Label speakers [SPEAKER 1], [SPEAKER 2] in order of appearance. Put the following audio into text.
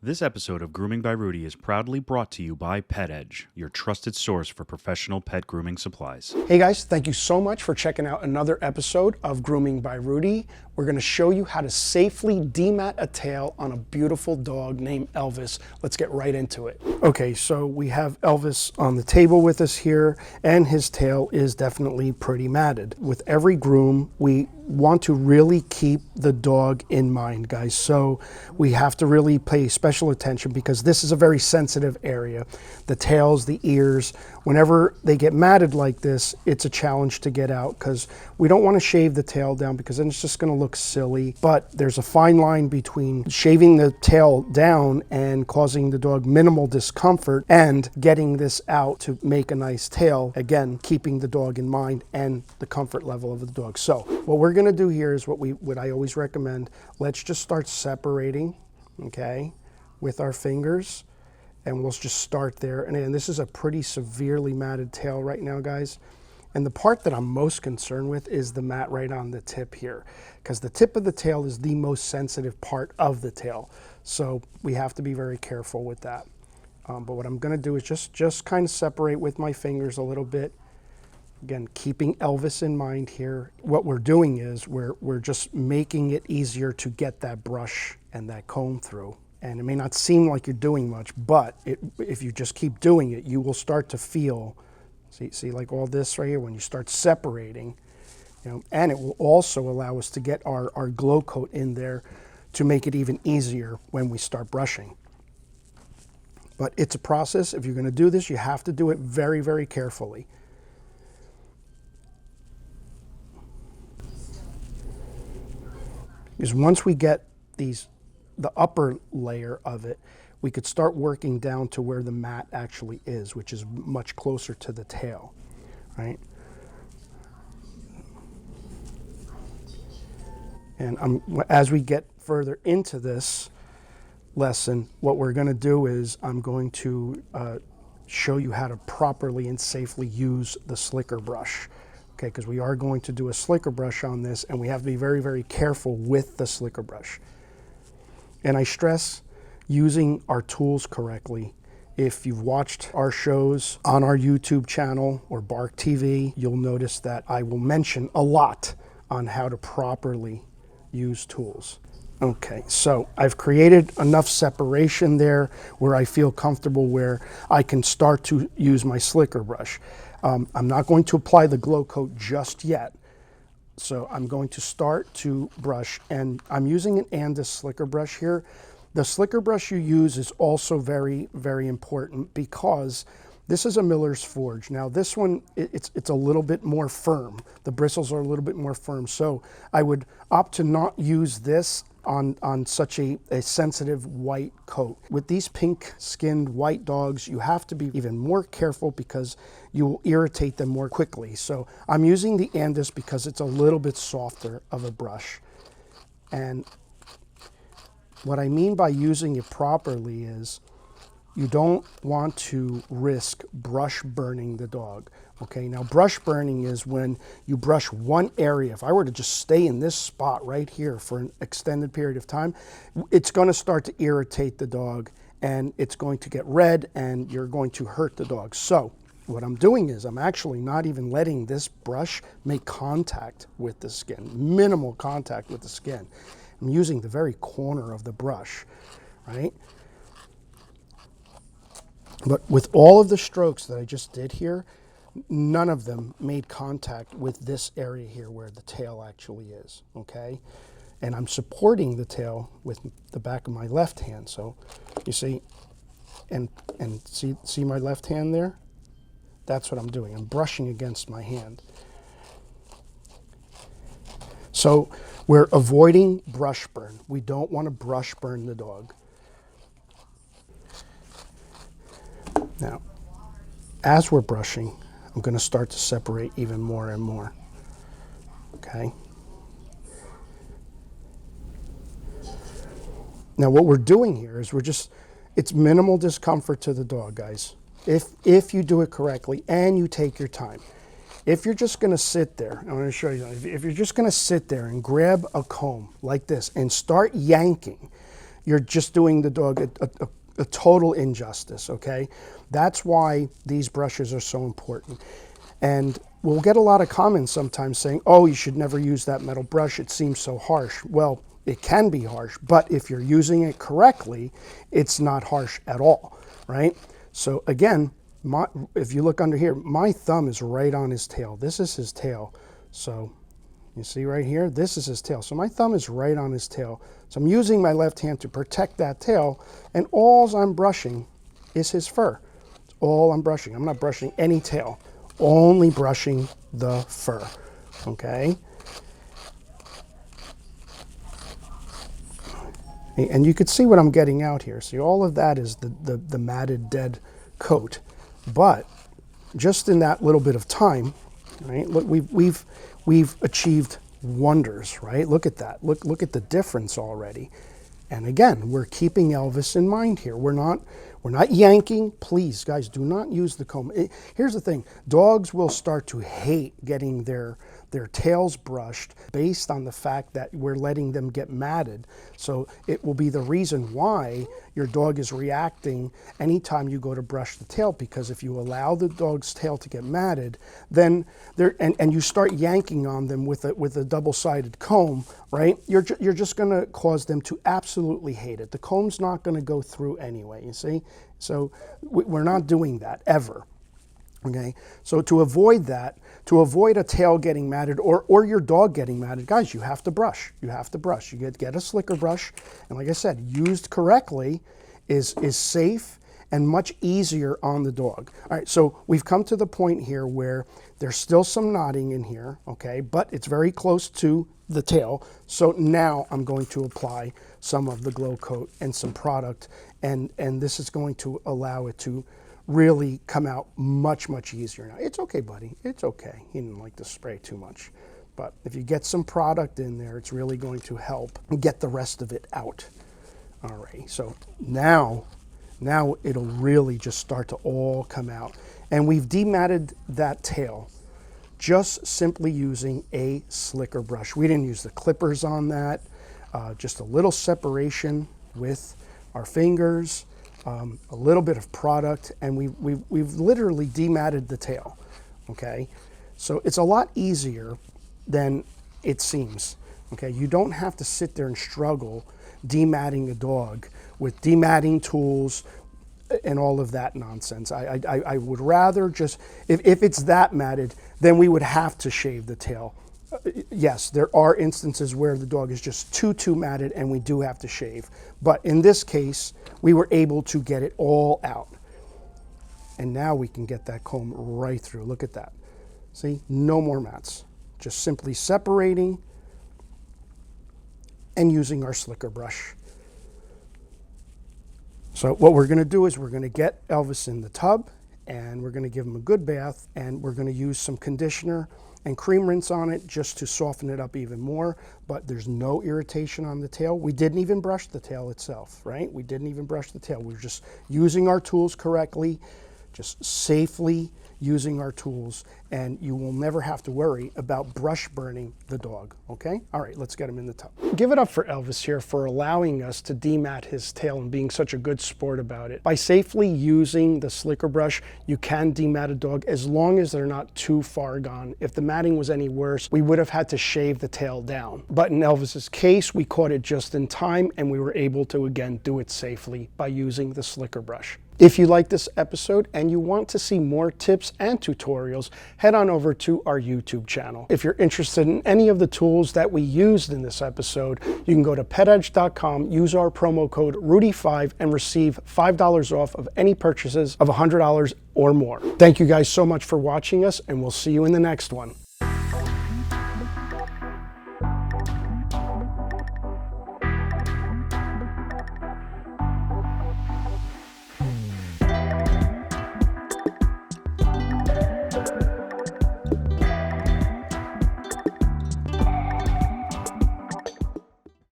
[SPEAKER 1] This episode of Grooming by Rudy is proudly brought to you by PetEdge, your trusted source for professional pet grooming supplies.
[SPEAKER 2] Hey guys, thank you so much for checking out another episode of Grooming by Rudy. We're going to show you how to safely demat a tail on a beautiful dog named Elvis. Let's get right into it. Okay, so we have Elvis on the table with us here, and his tail is definitely pretty matted. With every groom, we want to really keep the dog in mind, guys. So we have to really pay special attention because this is a very sensitive area. The tails, the ears, whenever they get matted like this, it's a challenge to get out because we don't want to shave the tail down because then it's just going to look silly. But there's a fine line between shaving the tail down and causing the dog minimal discomfort and getting this out to make a nice tail. Again, keeping the dog in mind and the comfort level of the dog. So what we're going to do here is what I always recommend. Let's just start separating, okay, with our fingers, and we'll just start there. And this is a pretty severely matted tail right now, guys. And the part that I'm most concerned with is the mat right on the tip here, because the tip of the tail is the most sensitive part of the tail. So we have to be very careful with that. But what I'm going to do is just kind of separate with my fingers a little bit. Again, keeping Elvis in mind here. What we're doing is we're just making it easier to get that brush and that comb through. And it may not seem like you're doing much, but if you just keep doing it, you will start to feel, see like all this right here, when you start separating, you know, and it will also allow us to get our Glocoat in there to make it even easier when we start brushing. But it's a process. If you're going to do this, you have to do it very, very carefully. Because once we get the upper layer of it, we could start working down to where the mat actually is, which is much closer to the tail, right? And as we get further into this lesson, what we're going to do is I'm going to show you how to properly and safely use the slicker brush. Okay, because we are going to do a slicker brush on this, and we have to be very, very careful with the slicker brush. And I stress using our tools correctly. If you've watched our shows on our YouTube channel or Bark TV, you'll notice that I will mention a lot on how to properly use tools. Okay, so I've created enough separation there where I feel comfortable where I can start to use my slicker brush. I'm not going to apply the Glocoat just yet. So I'm going to start to brush, and I'm using an Andis slicker brush here. The slicker brush you use is also very, very important because this is a Miller's Forge. Now this one, it's a little bit more firm. The bristles are a little bit more firm. So I would opt to not use this on such a sensitive white coat. With these pink-skinned white dogs, you have to be even more careful because you will irritate them more quickly. So I'm using the Andis because it's a little bit softer of a brush. And what I mean by using it properly is you don't want to risk brush burning the dog. Okay, now brush burning is when you brush one area. If I were to just stay in this spot right here for an extended period of time, it's going to start to irritate the dog and it's going to get red and you're going to hurt the dog. So what I'm doing is I'm actually not even letting this brush make contact with the skin, minimal contact with the skin. I'm using the very corner of the brush, right? But with all of the strokes that I just did here, none of them made contact with this area here where the tail actually is, okay? And I'm supporting the tail with the back of my left hand. So you see, and see my left hand there? That's what I'm doing. I'm brushing against my hand. So we're avoiding brush burn. We don't want to brush burn the dog. Now, as we're brushing, I'm going to start to separate even more and more, okay? Now what we're doing here is it's minimal discomfort to the dog, guys, if you do it correctly and you take your time. If you're just going to sit there, I'm going to show you something. If you're just going to sit there and grab a comb like this and start yanking, you're just doing the dog a total injustice, okay? That's why these brushes are so important. And we'll get a lot of comments sometimes saying, oh, you should never use that metal brush. It seems so harsh. Well, it can be harsh, but if you're using it correctly, it's not harsh at all, right? So again, if you look under here, my thumb is right on his tail. This is his tail. So you see right here, this is his tail. So my thumb is right on his tail. So I'm using my left hand to protect that tail, and all I'm brushing is his fur. It's all I'm brushing. I'm not brushing any tail, only brushing the fur, okay? And you could see what I'm getting out here. See, all of that is the matted dead coat. But just in that little bit of time, right? Look, we've achieved wonders, right? Look at that. Look at the difference already. And again, we're keeping Elvis in mind here. We're not yanking. Please, guys, do not use the comb. Here's the thing. Dogs will start to hate getting their tails brushed based on the fact that we're letting them get matted. So it will be the reason why your dog is reacting anytime you go to brush the tail, because if you allow the dog's tail to get matted, then and you start yanking on them with a double-sided comb, right? You're just going to cause them to absolutely hate it. The comb's not going to go through anyway, you see? So we're not doing that ever. Okay, so to avoid that, to avoid a tail getting matted or your dog getting matted, guys, you have to brush. You have to brush. You get a slicker brush, and like I said, used correctly is safe and much easier on the dog. All right, so we've come to the point here where there's still some knotting in here, okay, but it's very close to the tail. So now I'm going to apply some of the Glocoat and some product, and this is going to allow it to really come out much, much easier now. It's okay, buddy. It's okay. He didn't like to spray too much. But if you get some product in there, it's really going to help get the rest of it out. All right, so now it'll really just start to all come out. And we've dematted that tail just simply using a slicker brush. We didn't use the clippers on that, just a little separation with our fingers, a little bit of product, and we've literally dematted the tail, okay? So it's a lot easier than it seems, okay? You don't have to sit there and struggle dematting a dog with dematting tools and all of that nonsense. I would rather just, if it's that matted, then we would have to shave the tail. Yes, there are instances where the dog is just too matted and we do have to shave. But in this case, we were able to get it all out. And now we can get that comb right through. Look at that. See, no more mats. Just simply separating and using our slicker brush. So what we're gonna do is we're gonna get Elvis in the tub and we're gonna give him a good bath, and we're gonna use some conditioner and cream rinse on it just to soften it up even more, but there's no irritation on the tail. We didn't even brush the tail itself, right? We didn't even brush the tail. We're just using our tools correctly, just safely using our tools, and you will never have to worry about brush burning the dog, okay? All right, let's get him in the tub. Give it up for Elvis here for allowing us to demat his tail and being such a good sport about it. By safely using the slicker brush, you can demat a dog as long as they're not too far gone. If the matting was any worse, we would have had to shave the tail down. But in Elvis's case, we caught it just in time, and we were able to, again, do it safely by using the slicker brush. If you like this episode and you want to see more tips and tutorials, head on over to our YouTube channel. If you're interested in any of the tools that we used in this episode, you can go to PetEdge.com, use our promo code Rudy5, and receive $5 off of any purchases of $100 or more. Thank you guys so much for watching us, and we'll see you in the next one.